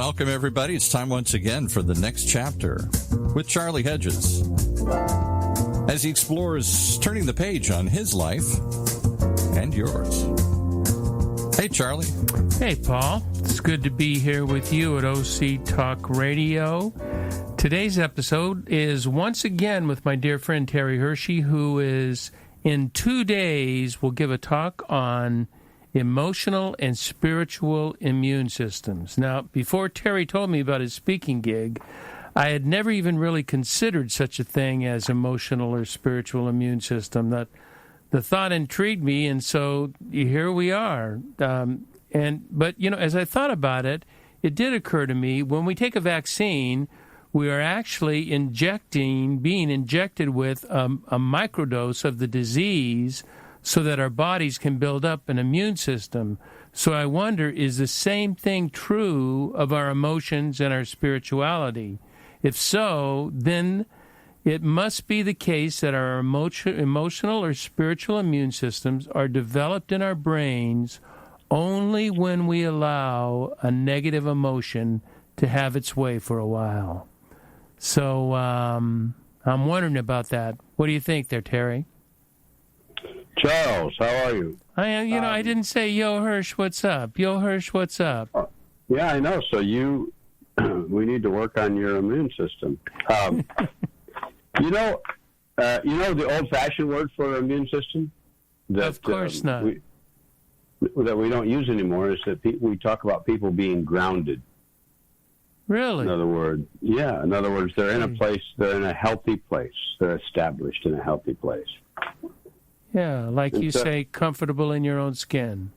Welcome, everybody. It's time once again for the next chapter with Charlie Hedges as he explores turning the page on his life and yours. Hey, Charlie. Hey, Paul. It's good to be here with you at OC Talk Radio. Today's episode is once again with my dear friend Terry Hershey, who is in 2 days will give a talk on emotional and spiritual immune systems. Now, before Terry told me about his speaking gig, I had never even really considered such a thing as emotional or spiritual immune system. That the thought intrigued me, and so here we are. But as I thought about it, it did occur to me when we take a vaccine, we are actually being injected with a microdose of the disease, so that our bodies can build up an immune system. So I wonder, is the same thing true of our emotions and our spirituality? If so, then it must be the case that our emotional or spiritual immune systems are developed in our brains only when we allow a negative emotion to have its way for a while. So I'm wondering about that. What do you think there, Terry? Charles, how are you? I am. I didn't say, "Yo, Hirsch, what's up?" "Yo, Hirsch, what's up?" Yeah, I know. So we need to work on your immune system. The old-fashioned word for immune system? Of course not. That we don't use anymore is that we talk about people being grounded. Really? In other words, they're in a place, they're in a healthy place. They're established in a healthy place. Yeah, like you say, comfortable in your own skin.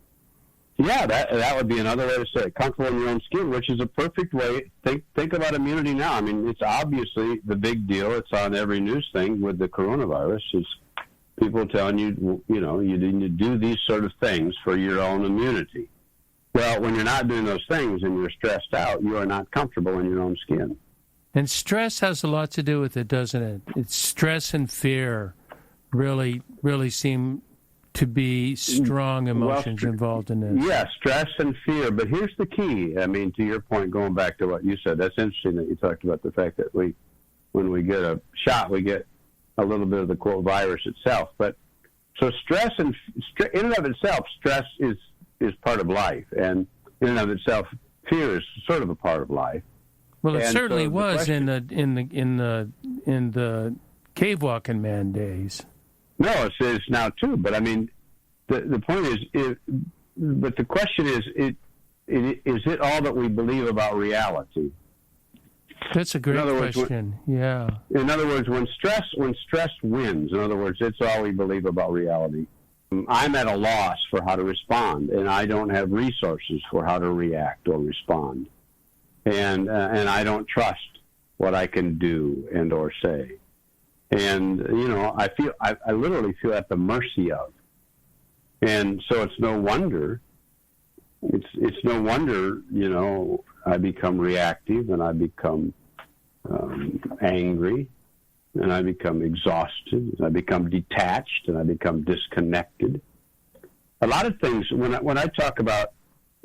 Yeah, that would be another way to say it. Comfortable in your own skin, which is a perfect way. Think about immunity now. I mean, it's obviously the big deal. It's on every news thing with the coronavirus. Is people telling you, you need to do these sort of things for your own immunity. Well, when you're not doing those things and you're stressed out, you are not comfortable in your own skin. And stress has a lot to do with it, doesn't it? It's stress and fear really seem to be strong emotions involved in this. Yeah, stress and fear. But here's the key. I mean, to your point, going back to what you said, that's interesting that you talked about the fact that when we get a shot, we get a little bit of the, quote, virus itself. But so stress in and of itself, stress is part of life. And in and of itself, fear is sort of a part of life. Well, it certainly was in the cave walking man days. No, it is now too. But I mean, the point is, but the question is it all that we believe about reality? That's a great question. Yeah. In other words, when stress wins, in other words, it's all we believe about reality. I'm at a loss for how to respond, and I don't have resources for how to react or respond, and I don't trust what I can do and or say. And, I literally feel at the mercy of. And so it's no wonder, I become reactive and I become angry and I become exhausted and I become detached and I become disconnected. A lot of things, when I talk about,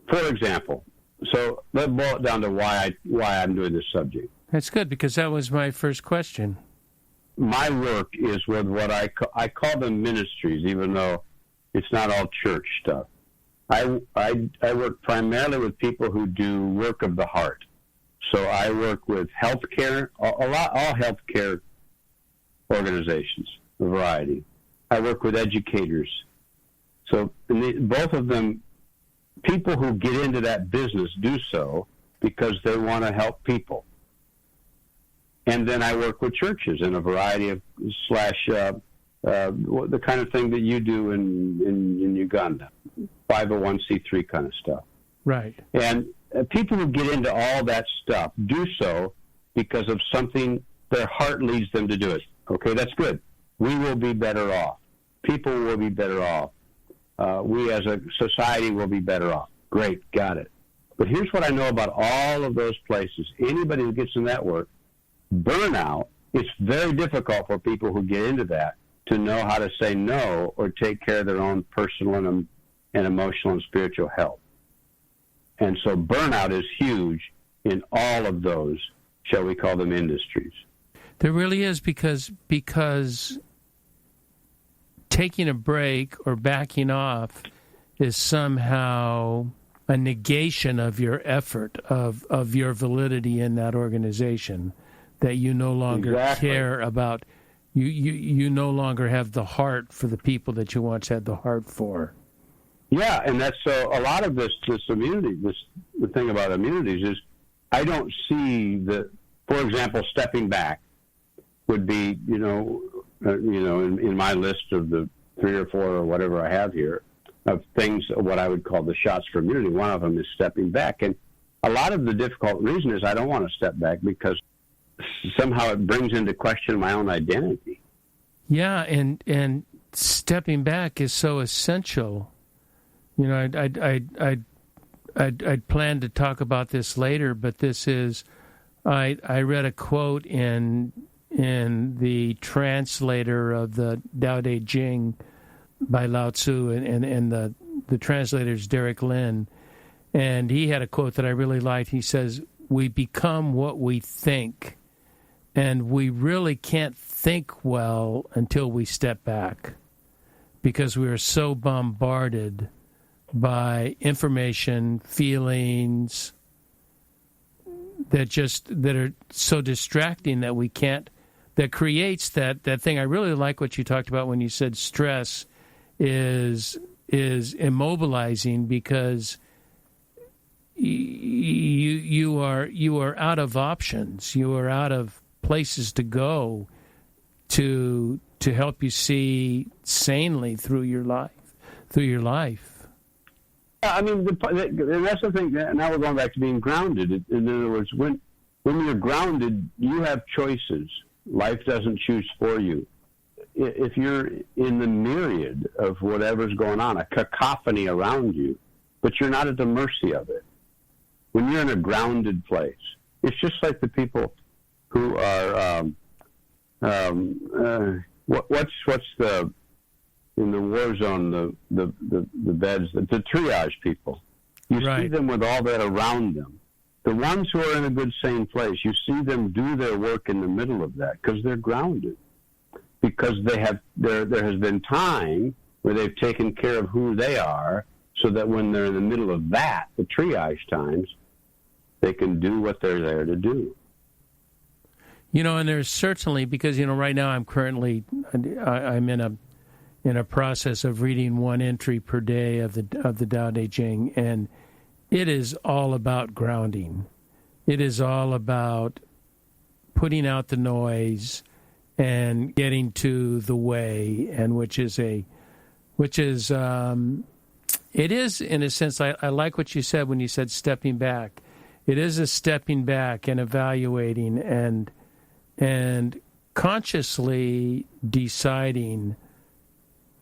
for example, so let's boil it down to why I'm doing this subject. That's good, because that was my first question. My work is with what I call them ministries, even though it's not all church stuff. I work primarily with people who do work of the heart. So I work with healthcare, all healthcare organizations, a variety. I work with educators. So both of them, people who get into that business do so because they want to help people. And then I work with churches in a variety of the kind of thing that you do in Uganda, 501c3 kind of stuff. Right. And people who get into all that stuff do so because of something their heart leads them to do it. Okay, that's good. We will be better off. People will be better off. We as a society will be better off. Great, got it. But here's what I know about all of those places. Anybody who gets in that work, burnout, it's very difficult for people who get into that to know how to say no or take care of their own personal and emotional and spiritual health. And so burnout is huge in all of those, shall we call them industries. There really is, because taking a break or backing off is somehow a negation of your effort, of your validity in that organization, that you no longer care about. You no longer have the heart for the people that you once had the heart for. Yeah, and that's so. A lot of this immunity, the thing about immunities is, I don't see that. For example, stepping back would be, in my list of the 3 or 4 or whatever I have here of things, what I would call the shots for immunity. One of them is stepping back, and a lot of the difficult reason is I don't want to step back because somehow it brings into question my own identity. Yeah, and stepping back is so essential. I'd planned to talk about this later, but this is, I read a quote in the translator of the Tao Te Ching by Lao Tzu, and the translator is Derek Lin, and he had a quote that I really liked. He says, "We become what we think, and we really can't think well until we step back, because we are so bombarded by information, feelings that are so distracting that we can't, that creates that thing." I really like what you talked about when you said stress is immobilizing, because you are out of options. You are out of places to go to help you see sanely through your life. I mean, and that's the thing. Now we're going back to being grounded. In other words, when you're grounded, you have choices. Life doesn't choose for you. If you're in the myriad of whatever's going on, a cacophony around you, but you're not at the mercy of it. When you're in a grounded place, it's just like the people who are what's the in the war zone, the beds, the triage people. You see them with all that around them. The ones who are in a good, sane place, you see them do their work in the middle of that because they're grounded. Because there has been time where they've taken care of who they are, so that when they're in the middle of that, the triage times, they can do what they're there to do. And there's certainly, because right now I'm in a process of reading one entry per day of the Tao Te Ching, and it is all about grounding. It is all about putting out the noise and getting to the way, and it is in a sense. I like what you said when you said stepping back. It is a stepping back and evaluating and consciously deciding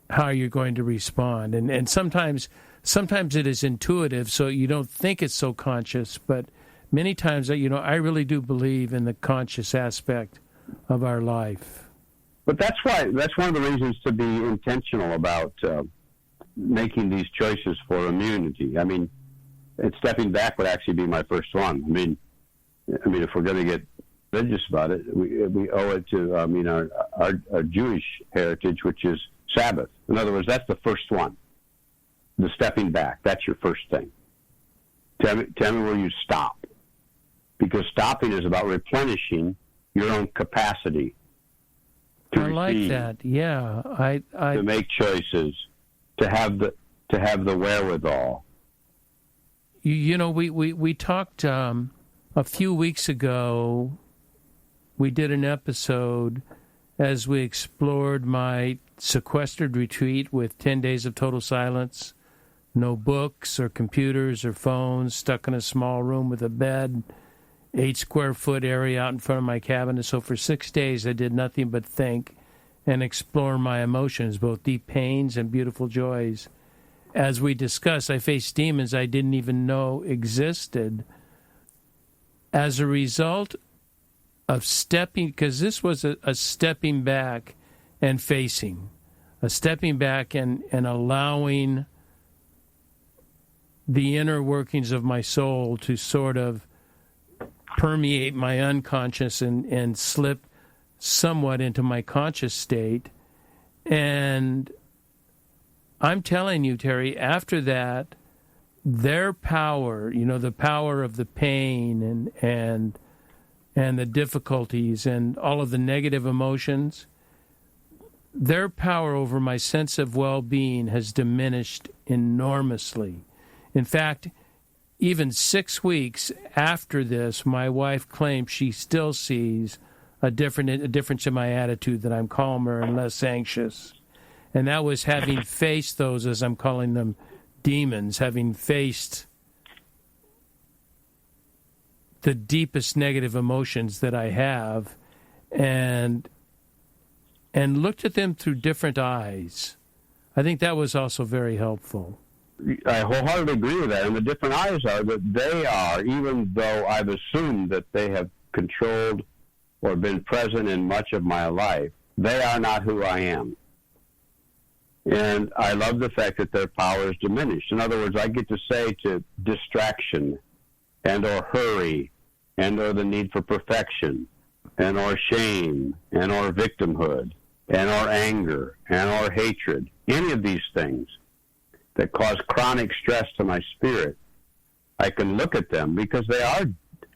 how you're going to respond. And sometimes it is intuitive, so you don't think it's so conscious, but many times, I really do believe in the conscious aspect of our life. But that's one of the reasons to be intentional about making these choices for immunity. I mean, stepping back would actually be my first one. I mean, if we're going to get religious about it, we owe it to our Jewish heritage, which is Sabbath. In other words, that's the first one. The stepping back, that's your first thing. Tell me where you stop. Because stopping is about replenishing your own capacity to I like receive, that. Yeah, to make choices, to have the wherewithal. We talked a few weeks ago. We did an episode as we explored my sequestered retreat with 10 days of total silence, no books or computers or phones, stuck in a small room with a bed, 8-square-foot area out in front of my cabin. And so for 6 days, I did nothing but think and explore my emotions, both deep pains and beautiful joys. As we discussed, I faced demons I didn't even know existed. As a result of stepping, because this was a stepping back and facing, a stepping back and allowing the inner workings of my soul to sort of permeate my unconscious and slip somewhat into my conscious state. And I'm telling you, Terry, after that, their power, the power of the pain and the difficulties and all of the negative emotions, their power over my sense of well-being has diminished enormously. In fact, even 6 weeks after this, my wife claims she still sees a difference in my attitude, that I'm calmer and less anxious. And that was having faced those, as I'm calling them, demons, having faced the deepest negative emotions that I have, and looked at them through different eyes. I think that was also very helpful. I wholeheartedly agree with that. And the different eyes are that they are, even though I've assumed that they have controlled or been present in much of my life, they are not who I am. And I love the fact that their power is diminished. In other words, I get to say to distraction and or hurry and or the need for perfection and or shame and or victimhood and or anger and or hatred, any of these things that cause chronic stress to my spirit, I can look at them because they are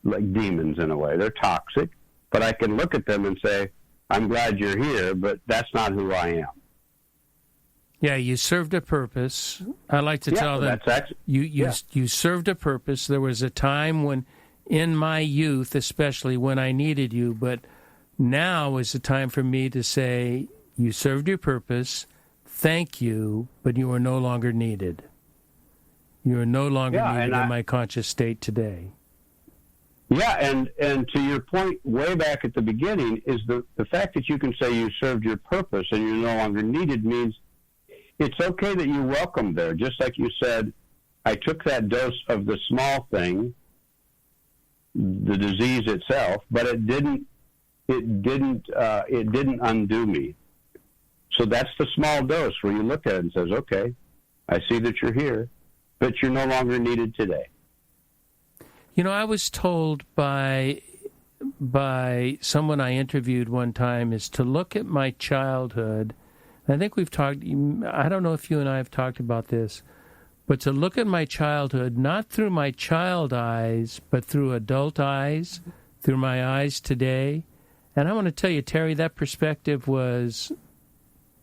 like demons in a way. They're toxic, but I can look at them and say, I'm glad you're here, but that's not who I am. Yeah, you served a purpose. I like to tell them, you served a purpose. There was a time when, in my youth, especially when I needed you, but now is the time for me to say, you served your purpose, thank you, but you are no longer needed. You are no longer needed in my conscious state today. Yeah, and to your point way back at the beginning is the fact that you can say you served your purpose and you're no longer needed means it's okay that you welcome there. Just like you said, I took that dose of the small thing, the disease itself, but it didn't undo me. So that's the small dose where you look at it and says, okay, I see that you're here, but you're no longer needed today. I was told by someone I interviewed one time is to look at my childhood. I think we've talked, I don't know if you and I have talked about this, but to look at my childhood, not through my child eyes, but through adult eyes, through my eyes today. And I want to tell you, Terry, that perspective was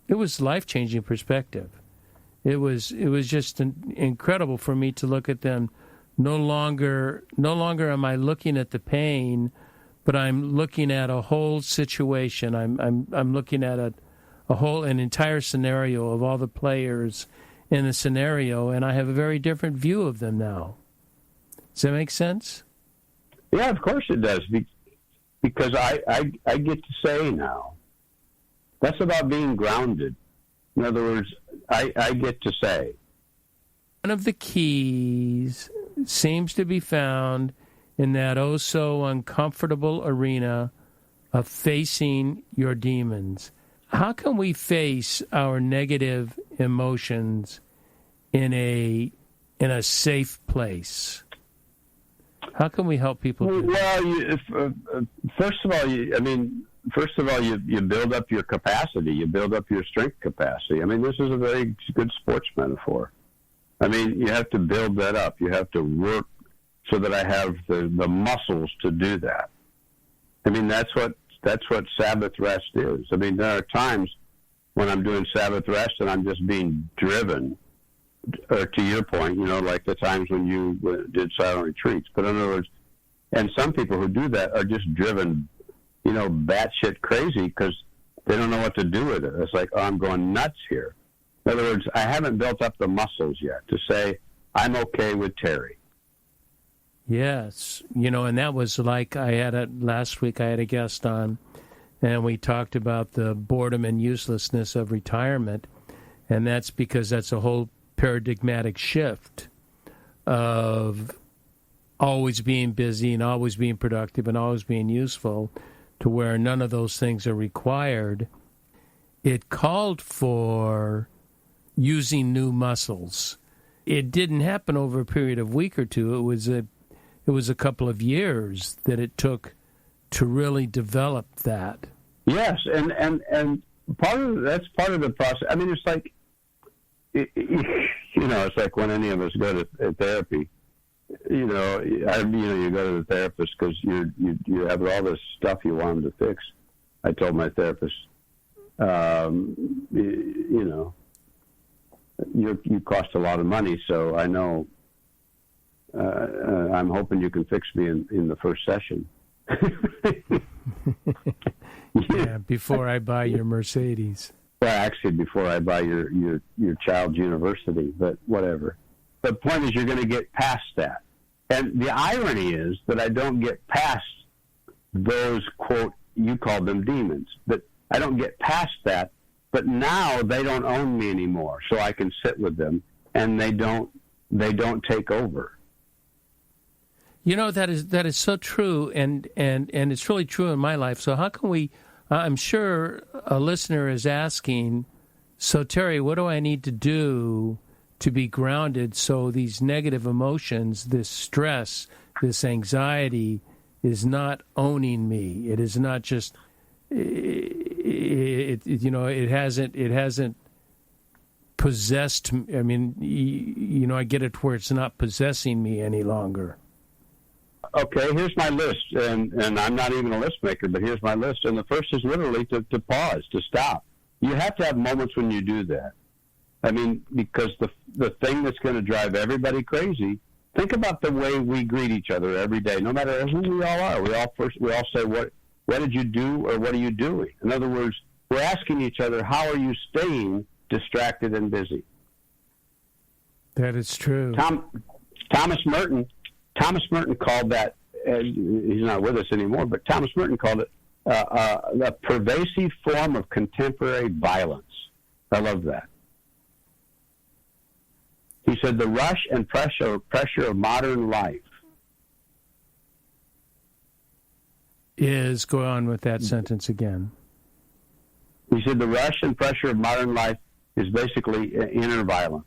life-changing perspective. It was just incredible for me to look at them. No longer am I looking at the pain, but I'm looking at a whole situation. I'm looking at an entire scenario of all the players in the scenario, and I have a very different view of them now. Does that make sense? Yeah, of course it does. Because I get to say now, that's about being grounded. In other words, I get to say. One of the keys seems to be found in that so uncomfortable arena of facing your demons. How can we face our negative emotions in a safe place? How can we help people do that? Well, first of all, you build up your capacity. You build up your strength capacity. This is a very good sports metaphor. You have to build that up. You have to work so that I have the muscles to do that. That's what Sabbath rest is. There are times when I'm doing Sabbath rest and I'm just being driven, or to your point, like the times when you did silent retreats. But in other words, and some people who do that are just driven, batshit crazy because they don't know what to do with it. It's like, I'm going nuts here. In other words, I haven't built up the muscles yet to say, I'm okay with Terry. Yes. And that was like last week I had a guest on, and we talked about the boredom and uselessness of retirement. And that's because that's a whole paradigmatic shift of always being busy and always being productive and always being useful to where none of those things are required. It called for using new muscles. It didn't happen over a period of a week or two. It was it was a couple of years that it took to really develop that. Yes, and that's part of the process. I mean, it's like, it's like when any of us go to therapy. You go to the therapist because you have all this stuff you want them to fix. I told my therapist, you cost a lot of money, so I know. I'm hoping you can fix me in the first session. Yeah, before I buy your Mercedes. Well, actually, before I buy your child's university, but whatever. The point is, you're going to get past that. And the irony is that I don't get past those, quote, you call them demons, but I don't get past that. But now they don't own me anymore, so I can sit with them, and they don't take over. That is so true, and it's really true in my life. So how can we? I'm sure a listener is asking, so Terry, what do I need to do to be grounded so these negative emotions, this stress, this anxiety is not owning me? It is not just it hasn't possessed. I mean, I get it where it's not possessing me any longer. Okay, here's my list, and I'm not even a list maker, but here's my list. And the first is literally to pause, to stop. You have to have moments when you do that. I mean, because the thing that's going to drive everybody crazy, think about the way we greet each other every day, no matter who we all are. We all say, what did you do, or what are you doing? In other words, we're asking each other, how are you staying distracted and busy? That is true. Thomas Merton called that, he's not with us anymore, but Thomas Merton called it a pervasive form of contemporary violence. I love that. He said the rush and pressure of modern life is, go on with that sentence again. He said the rush and pressure of modern life is basically inner violence.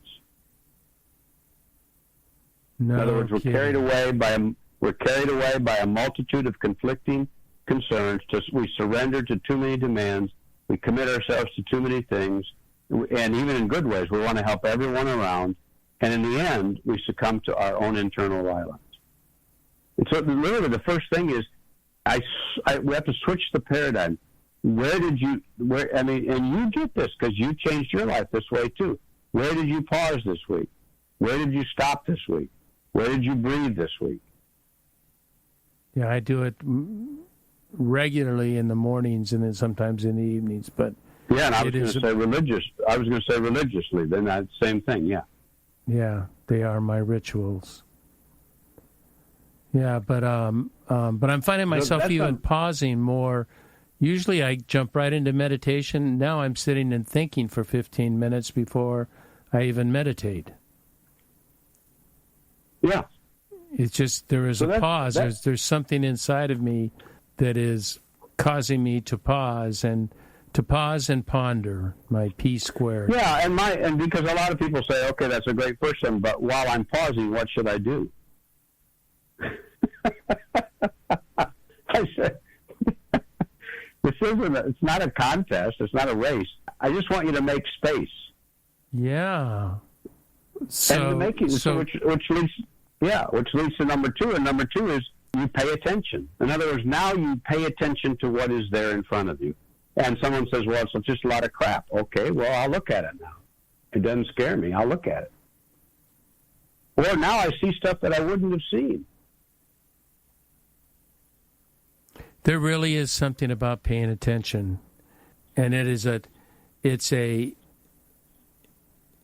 No, in other words, we're carried away by a multitude of conflicting concerns. We surrender to too many demands. We commit ourselves to too many things, and even in good ways, we want to help everyone around. And in the end, we succumb to our own internal violence. And so, literally, the first thing is, we have to switch the paradigm. And you get this because you changed your life this way too. Where did you pause this week? Where did you stop this week? Where did you breathe this week? Yeah, I do it regularly in the mornings and then sometimes in the evenings. But yeah, and I was going to say religious. I was going to say religiously. Then that same thing. Yeah. Yeah, they are my rituals. Yeah, but I'm finding myself even pausing more. Usually I jump right into meditation. Now I'm sitting and thinking for 15 minutes before I even meditate. Yeah. It's just there is a pause. There's something inside of me that is causing me to pause and ponder my P squared. Yeah, and because a lot of people say, okay, that's a great person, but while I'm pausing, what should I do? I said, it's not a contest. It's not a race. I just want you to make space. Yeah. Which leads to number two. And number two is you pay attention. In other words, now you pay attention to what is there in front of you. And someone says, well, it's just a lot of crap. Okay, well, I'll look at it now. It doesn't scare me. I'll look at it. Or now I see stuff that I wouldn't have seen. There really is something about paying attention, and it's a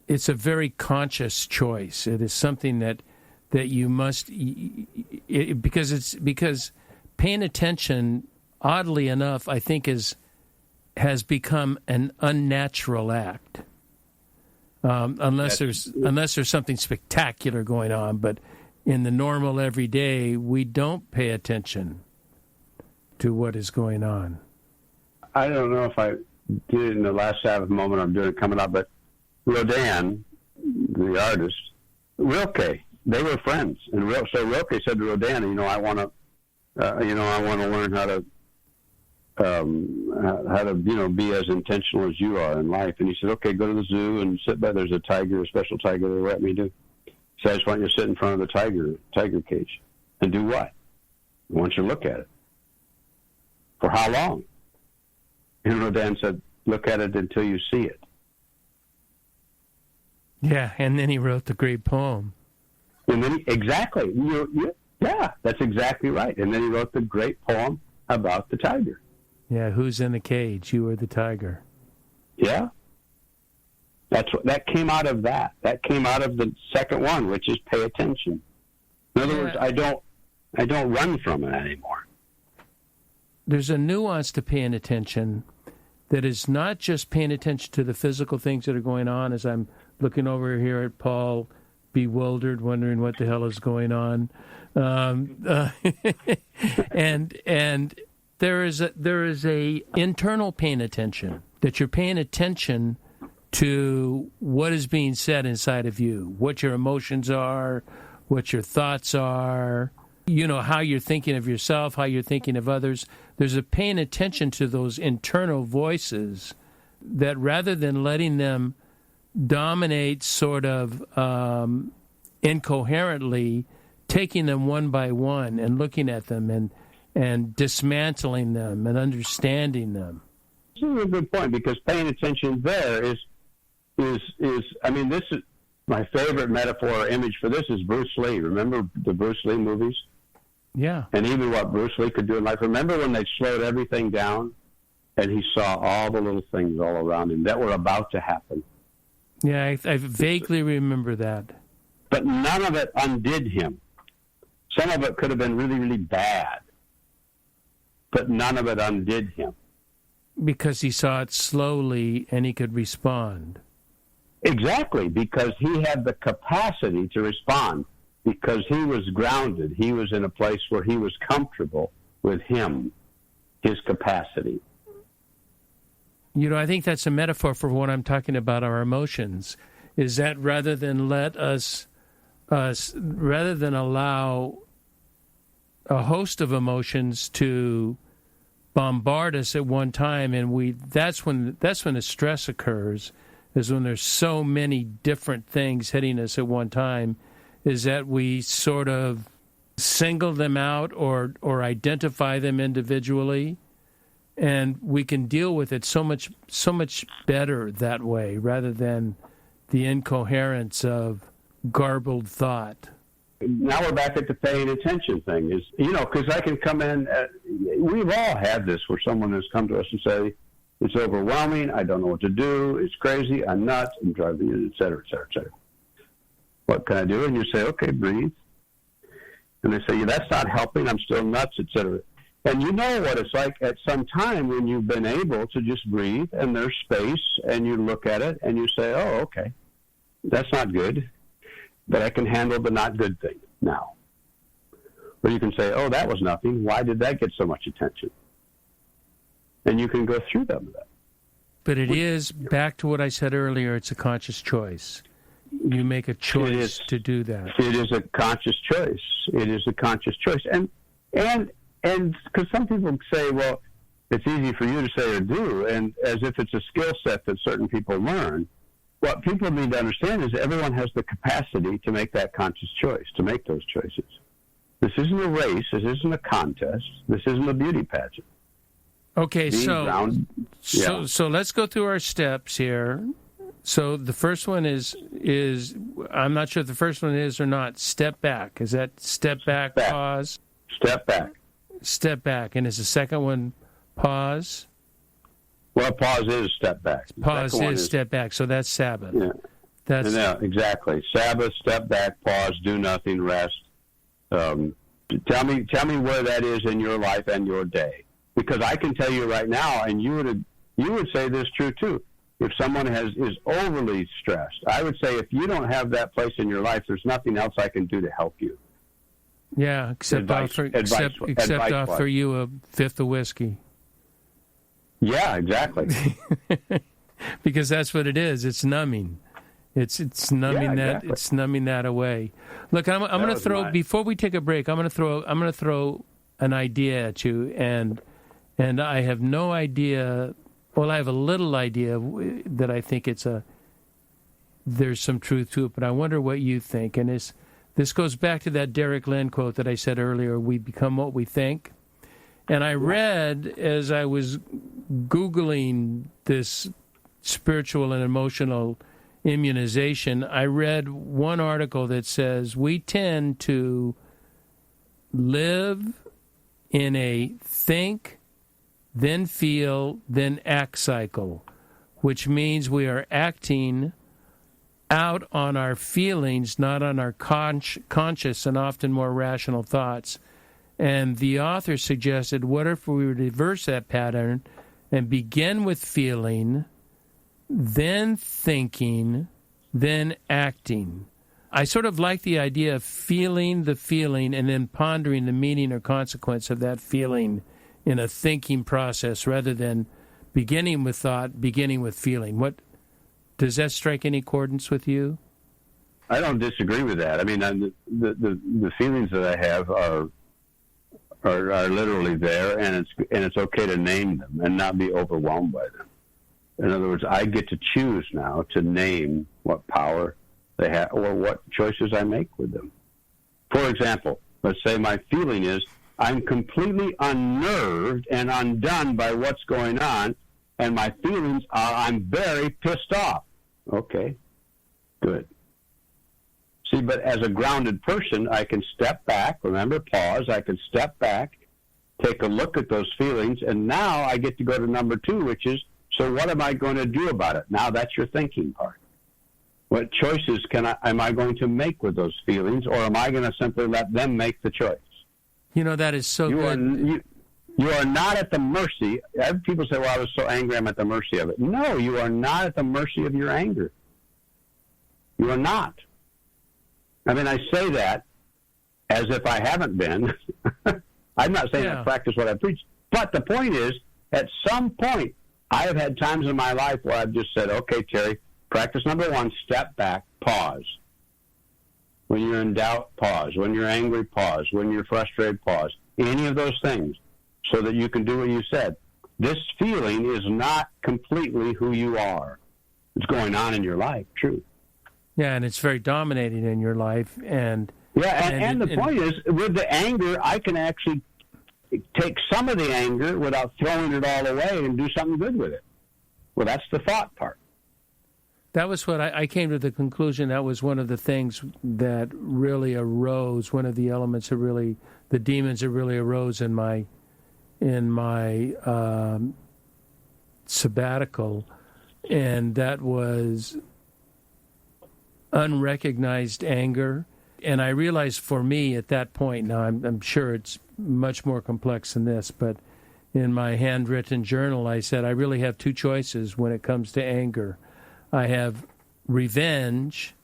very conscious choice. It is something that you must because paying attention, oddly enough, I think has become an unnatural act. Unless there's something spectacular going on, but in the normal everyday, we don't pay attention to what is going on. I don't know if I did it in the last Sabbath moment I'm doing it coming up, but Rodin, the artist, Rilke, they were friends. And so Rilke said to Rodin, I want to learn how to be as intentional as you are in life. And he said, okay, go to the zoo and sit by. There's a special tiger they let me do. So I just want you to sit in front of the tiger cage. And do what? I want you to look at it. For how long? And Rodin said, look at it until you see it. Yeah, and then he wrote the great poem. And then exactly. Yeah, that's exactly right. And then he wrote the great poem about the tiger. Yeah, who's in the cage? You or the tiger. Yeah. That came out of that. That came out of the second one, which is pay attention. In other words, I don't run from it anymore. There's a nuance to paying attention that is not just paying attention to the physical things that are going on, as I'm looking over here at Paul, bewildered, wondering what the hell is going on. And there is a internal paying attention, that you're paying attention to what is being said inside of you, what your emotions are, what your thoughts are, how you're thinking of yourself, how you're thinking of others. There's a paying attention to those internal voices that, rather than letting them dominate sort of incoherently, taking them one by one and looking at them and dismantling them and understanding them. This is a good point, because paying attention there is this is my favorite metaphor or image for this is Bruce Lee. Remember the Bruce Lee movies? Yeah. And even what Bruce Lee could do in life. Remember when they slowed everything down and he saw all the little things all around him that were about to happen? Yeah, I vaguely remember that. But none of it undid him. Some of it could have been really, really bad, but none of it undid him. Because he saw it slowly and he could respond. Exactly, because he had the capacity to respond, because he was grounded. He was in a place where he was comfortable with him, his capacity. I think that's a metaphor for what I'm talking about, our emotions, is that rather than allow a host of emotions to bombard us at one time, and that's when the stress occurs, is when there's so many different things hitting us at one time, is that we sort of single them out or identify them individually, and we can deal with it so much better that way, rather than the incoherence of garbled thought. Now we're back at the paying attention thing. Is because I can come in. We've all had this where someone has come to us and say, "It's overwhelming. I don't know what to do. It's crazy. I'm nuts. I'm driving, et cetera, et cetera, et cetera. What can I do?" And you say, "Okay, breathe." And they say, "Yeah, that's not helping. I'm still nuts, et cetera." And you know what it's like at some time when you've been able to just breathe and there's space, and you look at it and you say, "Oh, okay, that's not good, but I can handle the not good thing now." Or you can say, "Oh, that was nothing. Why did that get so much attention?" And you can go through them with that. But it is, back to what I said earlier, it's a conscious choice. You make a choice to do that. It is a conscious choice. It is a conscious choice. And because some people say, well, it's easy for you to say or do, and as if it's a skill set that certain people learn. What people need to understand is everyone has the capacity to make that conscious choice, to make those choices. This isn't a race. This isn't a contest. This isn't a beauty pageant. Okay, so let's go through our steps here. So the first one is I'm not sure if the first one is or not, step back. Is that step back, pause? Step back. Step back. And is the second one pause? Well, pause is step back. Pause is step back. So that's Sabbath. Yeah, exactly. Sabbath, step back, pause, do nothing, rest. Tell me where that is in your life and your day, because I can tell you right now, and you would say this true too. If someone is overly stressed, I would say if you don't have that place in your life, there's nothing else I can do to help you. Yeah, except offer you a fifth of whiskey. Yeah, exactly. Because that's what it is. It's numbing. It's numbing exactly. It's numbing that away. Look, I'm going to throw before we take a break. I'm going to throw an idea at you, and I have no idea. Well, I have a little idea that I think there's some truth to it, but I wonder what you think. And this goes back to that Derek Lynn quote that I said earlier: "We become what we think." And I read as I was Googling this spiritual and emotional immunization, I read one article that says we tend to live in a think, then feel, then act cycle, which means we are acting out on our feelings, not on our conscious and often more rational thoughts. And the author suggested, what if we reverse that pattern and begin with feeling, then thinking, then acting? I sort of like the idea of feeling the feeling and then pondering the meaning or consequence of that feeling in a thinking process rather than beginning with thought, beginning with feeling. What does that strike any accordance with you? I don't disagree with that. I mean, the feelings that I have are literally there, and it's okay to name them and not be overwhelmed by them. In other words, I get to choose now to name what power they have or what choices I make with them. For example, let's say my feeling is I'm completely unnerved and undone by what's going on, and my feelings are I'm very pissed off. Okay, good. See, but as a grounded person, I can step back, remember, pause, I can step back, take a look at those feelings, and now I get to go to number 2, which is, so what am I going to do about it? Now that's your thinking part. What choices am I going to make with those feelings, or am I going to simply let them make the choice? You know, that is so good. You are not at the mercy. People say, well, I was so angry, I'm at the mercy of it. No, you are not at the mercy of your anger. You are not. I mean, I say that as if I haven't been. I'm not saying I practice what I preach. But the point is, at some point, I have had times in my life where I've just said, okay, Terry, practice number 1, step back, pause. When you're in doubt, pause. When you're angry, pause. When you're frustrated, pause. Any of those things so that you can do what you said. This feeling is not completely who you are. It's going on in your life, true. Yeah, and it's very dominating in your life. And the point is, with the anger, I can actually take some of the anger without throwing it all away and do something good with it. Well, that's the thought part. That was what I came to the conclusion. That was one of the things that really arose, one of the elements that really, the demons that really arose in my sabbatical, and that was unrecognized anger. And I realized for me at that point, now I'm sure it's much more complex than this, but in my handwritten journal, I said, I really have 2 choices when it comes to anger. I have revenge,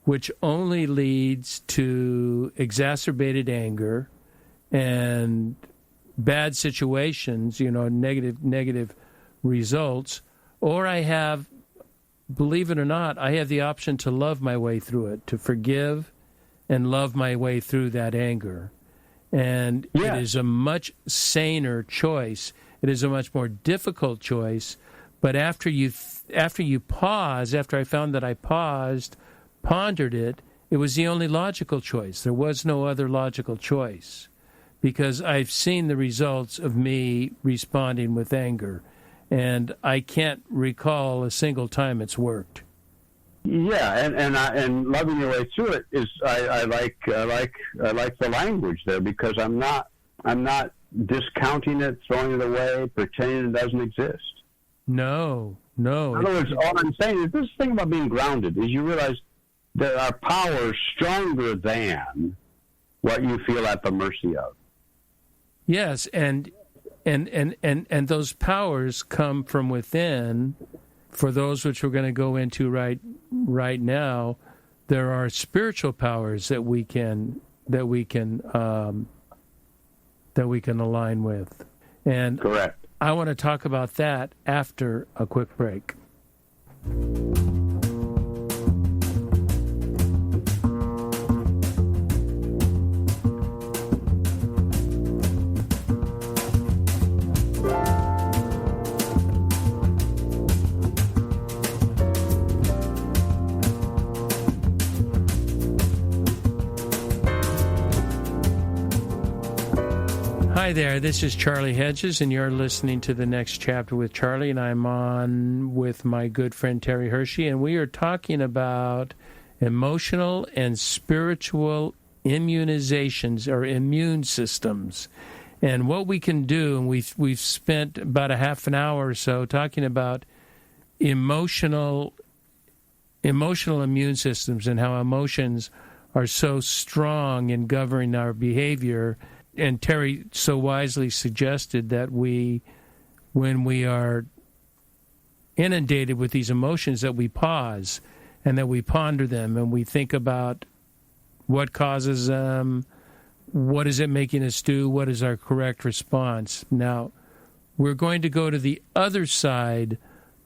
which only leads to exacerbated anger and bad situations, negative results, or I have, believe it or not, I have the option to love my way through it, to forgive and love my way through that anger. And it is a much saner choice. It is a much more difficult choice. But after you pause, after I found that I paused, pondered it, it was the only logical choice. There was no other logical choice, because I've seen the results of me responding with anger, and I can't recall a single time it's worked. Yeah, and loving your way through it is I like the language there, because I'm not discounting it, throwing it away, pretending it doesn't exist. No. In other words, all I'm saying is this thing about being grounded is you realize that our power is stronger than what you feel at the mercy of. Yes, and those powers come from within. For those which we're going to go into right now, there are spiritual powers that we can align with. And correct. I want to talk about that after a quick break. Hi there, this is Charlie Hedges, and you're listening to The Next Chapter with Charlie, and I'm on with my good friend Terry Hershey, and we are talking about emotional and spiritual immunizations, or immune systems, and what we can do. And we've spent about a half an hour or so talking about emotional immune systems and how emotions are so strong in governing our behavior. And Terry so wisely suggested that when we are inundated with these emotions, that we pause and that we ponder them and we think about what causes them, what is it making us do, what is our correct response. Now, we're going to go to the other side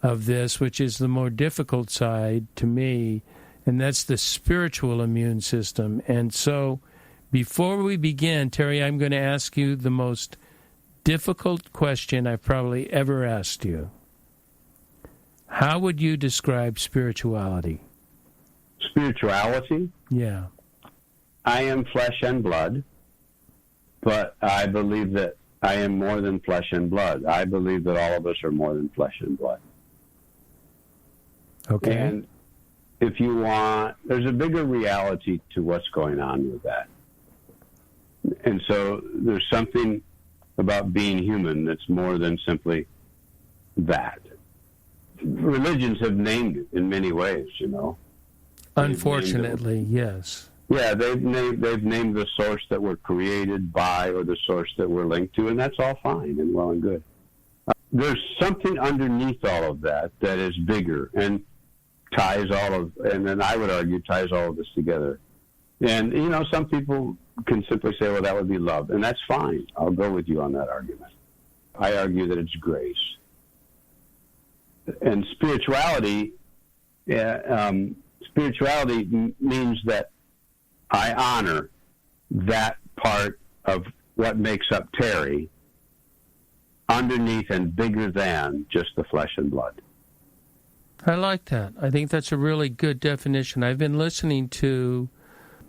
of this, which is the more difficult side to me, and that's the spiritual immune system. And so, before we begin, Terry, I'm going to ask you the most difficult question I've probably ever asked you. How would you describe spirituality? Spirituality? Yeah. I am flesh and blood, but I believe that I am more than flesh and blood. I believe that all of us are more than flesh and blood. Okay. And if you want, there's a bigger reality to what's going on with that. And so there's something about being human that's more than simply that. Religions have named it in many ways, you know. Unfortunately, yes. Yeah, they've named the source that we're created by or the source that we're linked to, and that's all fine and well and good. There's something underneath all of that is bigger and ties and then I would argue ties all of this together. And, you know, some people can simply say, well, that would be love. And that's fine. I'll go with you on that argument. I argue that it's grace. And spirituality means that I honor that part of what makes up Terry underneath and bigger than just the flesh and blood. I like that. I think that's a really good definition. I've been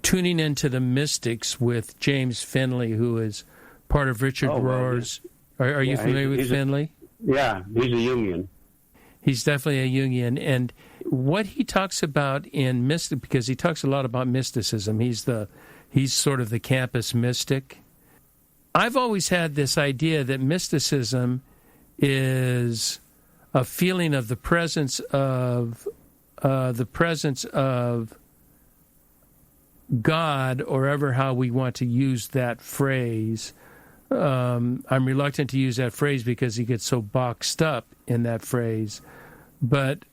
tuning into the mystics with James Finley, who is part of Richard Rohr's. Are you familiar with Finley? Yeah, he's a Jungian. He's definitely a Jungian. And what he talks about in mystic, because he talks a lot about mysticism, he's sort of the campus mystic. I've always had this idea that mysticism is a feeling of the presence of God, or ever how we want to use that phrase. I'm reluctant to use that phrase because he gets so boxed up in that phrase. But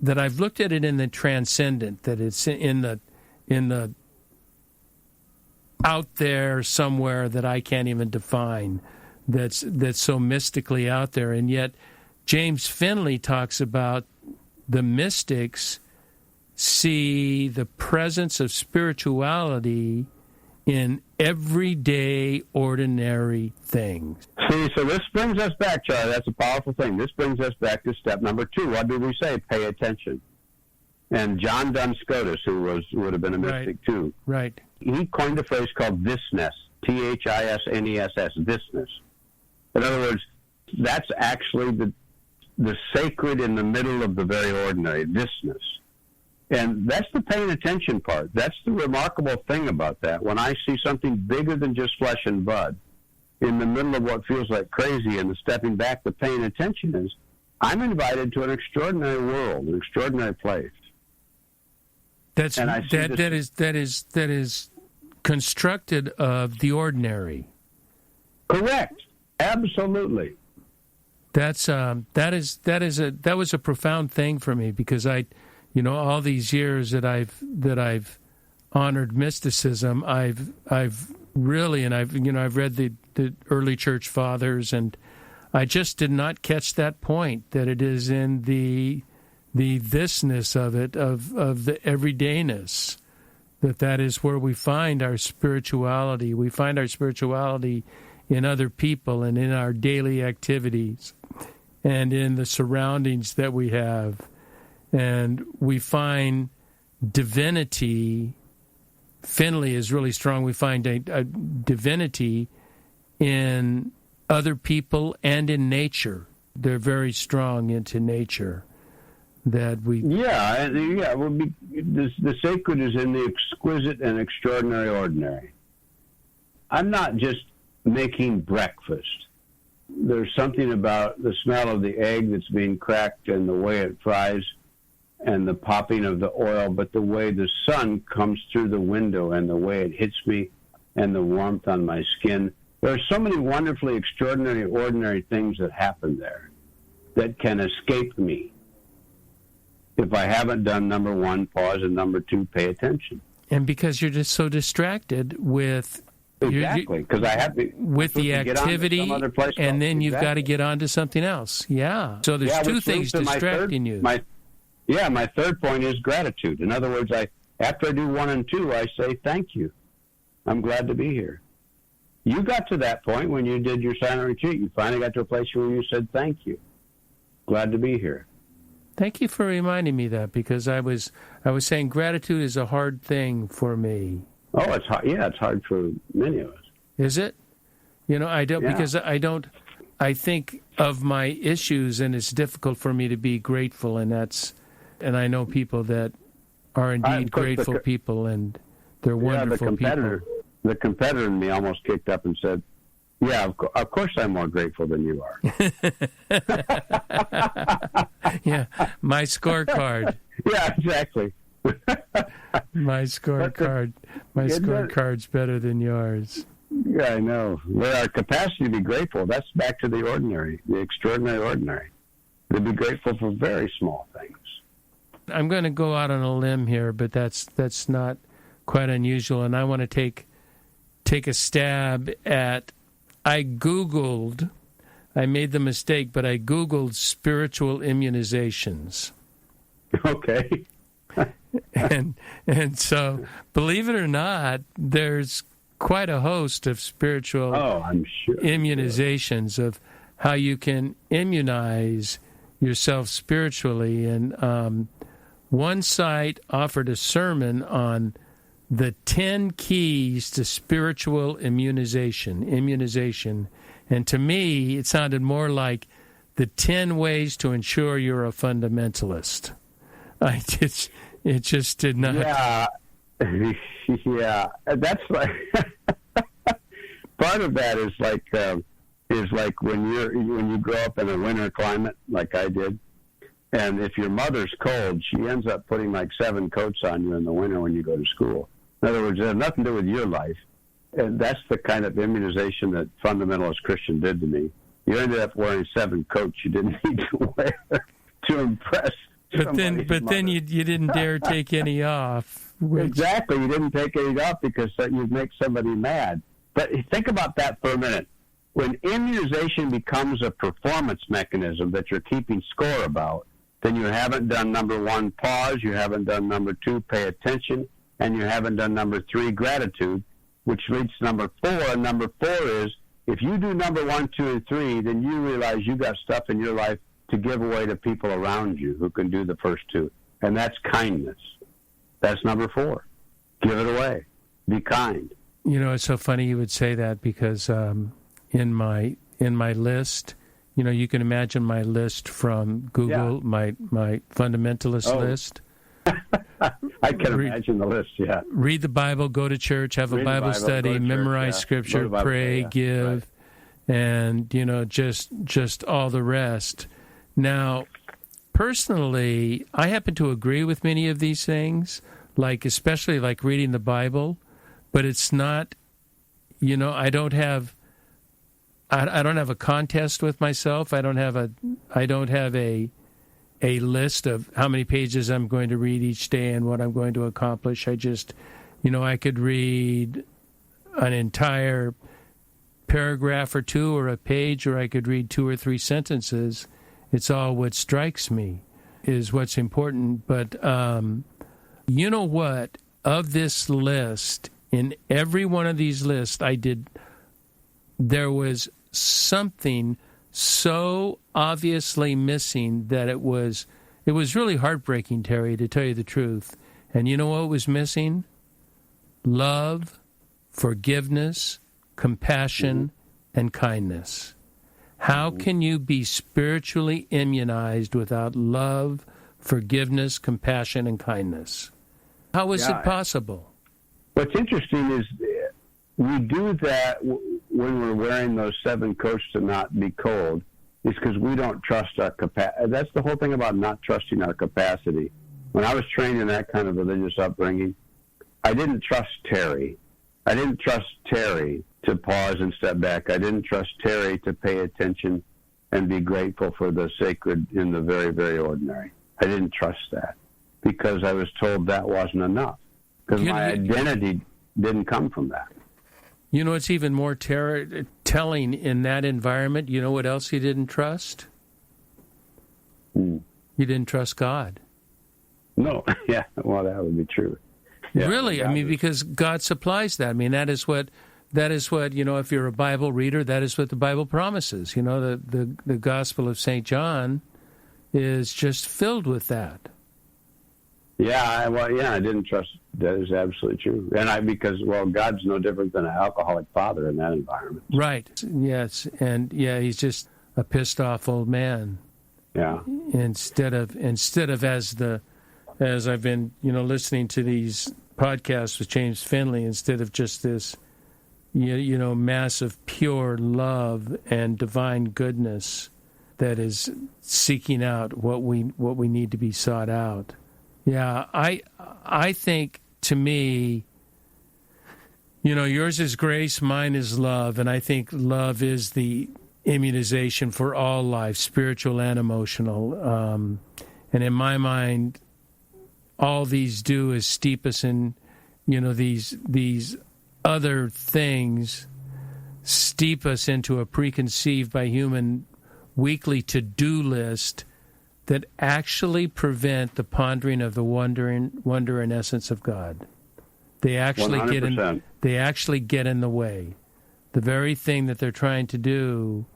that I've looked at it in the transcendent, that it's in the out there somewhere that I can't even define, that's so mystically out there. And yet James Finley talks about the mystics see the presence of spirituality in everyday, ordinary things. See, so this brings us back, Charlie. That's a powerful thing. This brings us back to step number 2. What did we say? Pay attention. And John Duns Scotus, who would have been a mystic too, right? He coined a phrase called thisness, Thisness, thisness. In other words, that's actually the sacred in the middle of the very ordinary, thisness. And that's the paying attention part. That's the remarkable thing about that. When I see something bigger than just flesh and blood in the middle of what feels like crazy, and the stepping back, the paying attention is, I'm invited to an extraordinary world, an extraordinary place. That is constructed of the ordinary. Correct. Absolutely. That was a profound thing for me, because all these years that I've honored mysticism, I've read the early church fathers, and I just did not catch that point, that it is in the thisness of it, of the everydayness, that is where we find our spirituality. We find our spirituality in other people and in our daily activities and in the surroundings that we have. And we find divinity. Finley is really strong. We find a divinity in other people and in nature. They're very strong into nature. That we the sacred is in the exquisite and extraordinary ordinary. I'm not just making breakfast. There's something about the smell of the egg that's being cracked and the way it fries and the popping of the oil, but the way the sun comes through the window and the way it hits me and the warmth on my skin. There are so many wonderfully extraordinary, ordinary things that happen there that can escape me if I haven't done number one, pause, and number two, pay attention. And because you're just so distracted with exactly, because I have to with the activity, and then you've got to get on to something else. Yeah. So there's two things distracting you. My third point is gratitude. In other words, after I do one and two, I say thank you. I'm glad to be here. You got to that point when you did your silent retreat. You finally got to a place where you said thank you. Glad to be here. Thank you for reminding me that, because I was saying gratitude is a hard thing for me. Oh, it's hard. Yeah, it's hard for many of us. Is it? I don't, because I I think of my issues, and it's difficult for me to be grateful, and I know people that are indeed grateful people, and they're wonderful people. The competitor in me almost kicked up and said, yeah, of course I'm more grateful than you are. Yeah, my scorecard. Yeah, exactly. My scorecard's better than yours. Yeah, I know. Well, our capacity to be grateful, that's back to the ordinary, the extraordinary ordinary. To be grateful for very small things. I'm going to go out on a limb here, but that's not quite unusual, and I want to take a stab at... I made the mistake, but I Googled spiritual immunizations. Okay. and so, believe it or not, there's quite a host of spiritual immunizations of how you can immunize yourself spiritually. And one site offered a sermon on the 10 keys to spiritual immunization. And to me, it sounded more like the 10 ways to ensure you're a fundamentalist. It just did not. Yeah. Yeah. That's like, part of that is like when you grow up in a winter climate like I did. And if your mother's cold, she ends up putting like 7 coats on you in the winter when you go to school. In other words, it has nothing to do with your life. And that's the kind of immunization that fundamentalist Christian did to me. You ended up wearing 7 coats you didn't need to wear to impress. But then you didn't dare take any off. Exactly, you didn't take any off because you'd make somebody mad. But think about that for a minute. When immunization becomes a performance mechanism that you're keeping score about, then you haven't done number 1, pause. You haven't done number 2, pay attention. And you haven't done number 3, gratitude, which leads to number 4. And number 4 is, if you do number 1, 2, and 3, then you realize you got stuff in your life to give away to people around you who can do the first 2. And that's kindness. That's number 4. Give it away. Be kind. It's so funny you would say that, because in my list, you can imagine my list from Google, my fundamentalist list. I can imagine the list, yeah. Read the Bible, go to church, have a Bible study, memorize Scripture, pray, give, and, just all the rest. Now, personally, I happen to agree with many of these things, especially reading the Bible, but it's not, I don't have a contest with myself. I don't have a list of how many pages I'm going to read each day and what I'm going to accomplish. I just, I could read an entire paragraph or 2 or a page, or I could read 2 or 3 sentences. It's all what strikes me is what's important. But you know what? Of this list, in every one of these lists there was something so obviously missing that it was really heartbreaking, Terry, to tell you the truth. And you know what was missing? Love, forgiveness, compassion, and kindness. How can you be spiritually immunized without love, forgiveness, compassion, and kindness? How is it possible? What's interesting is we do that when we're wearing those 7 coats to not be cold. It's because we don't trust our capacity. That's the whole thing about not trusting our capacity. When I was trained in that kind of religious upbringing, I didn't trust Terry. I didn't trust Terry to pause and step back. I didn't trust Terry to pay attention and be grateful for the sacred in the very, very ordinary. I didn't trust that because I was told that wasn't enough. Because my identity didn't come from that. You know, it's even more telling in that environment. You know what else you didn't trust? You didn't trust God. No, yeah, well, that would be true. Yeah, really? I mean, because God supplies that. I mean, that is what, you know, if you're a Bible reader, that is what the Bible promises. You know, the Gospel of St. John is just filled with that. Yeah, I didn't trust. That is absolutely true. And because God's no different than an alcoholic father in that environment. Right. Yes. And yeah, he's just a pissed off old man. Yeah. Instead of as I've been, you know, listening to these podcasts with James Finley, instead of just this, you know, massive pure love and divine goodness that is seeking out what we need to be sought out. Yeah, I think, to me, you know, yours is grace, mine is love, and I think love is the immunization for all life, spiritual and emotional. And in my mind, all these do is steep us in, you know, these other things, steep us into a preconceived by human weekly to-do list that actually prevent the pondering of the wonder and essence of God. They actually 100%. get in the way. The very thing that they're trying to do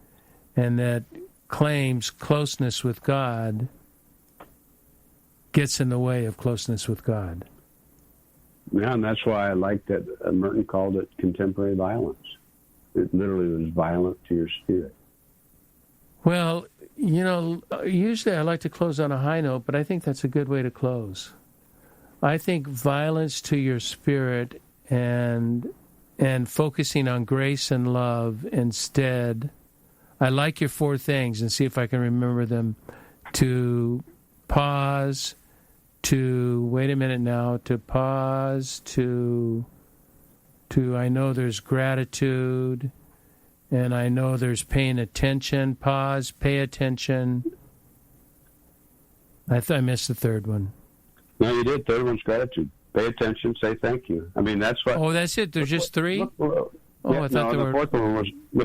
and that claims closeness with God gets in the way of closeness with God. Yeah, and that's why I like that Merton called it contemporary violence. It literally was violent to your spirit. Well, you know, usually I like to close on a high note, but I think that's a good way to close. I think violence to your spirit and focusing on grace and love instead. I like your 4 things, and see if I can remember them. To pause, to wait a minute now, to pause, to I know there's gratitude, and I know there's paying attention. Pause, pay attention. I missed the 3rd one. No, you did. 3rd one's gratitude. Pay attention, say thank you. I mean, that's what... Oh, that's it? There's just 3? I thought there were... The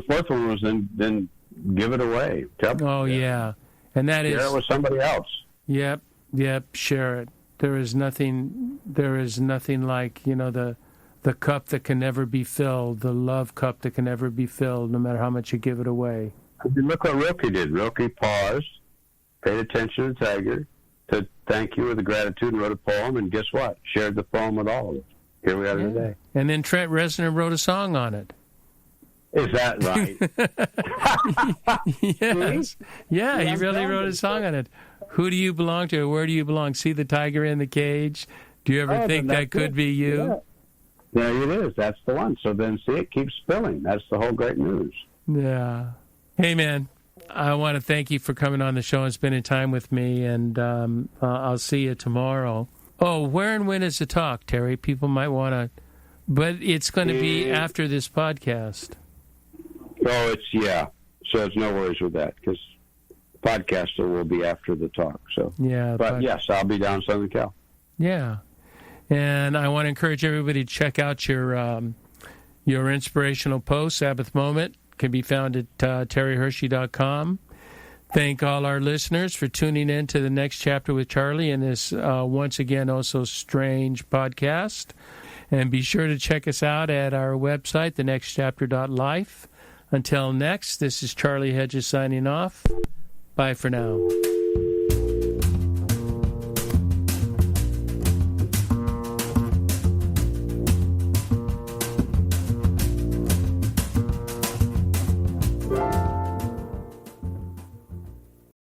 fourth one was then give it away. Yeah. And that is... Share it with somebody else. Yep, share it. There is nothing like, you know, the cup that can never be filled, the love cup that can never be filled, no matter how much you give it away. Look what Rilke did. Rilke paused, paid attention to the tiger, said thank you with a gratitude, and wrote a poem, and guess what? Shared the poem with all of us. Here we are today. And then Trent Reznor wrote a song on it. Is that right? Yes. Yeah, he really wrote a song on it. Who do you belong to? Where do you belong? See the tiger in the cage? Do you ever think that could be you? Yeah. There it is. That's the one. So then, see, it keeps spilling. That's the whole great news. Yeah. Hey, man, I want to thank you for coming on the show and spending time with me, and I'll see you tomorrow. Oh, where and when is the talk, Terry? People might want to... But it's going to be after this podcast. Oh, yeah. So there's no worries with that, because the podcaster will be after the talk. So, yeah, but yes, I'll be down in Southern Cal. Yeah. And I want to encourage everybody to check out your inspirational post. Sabbath Moment can be found at terryhershey.com. Thank all our listeners for tuning in to the Next Chapter with Charlie in this, once again, also strange podcast. And be sure to check us out at our website, thenextchapter.life. Until next, this is Charlie Hedges signing off. Bye for now.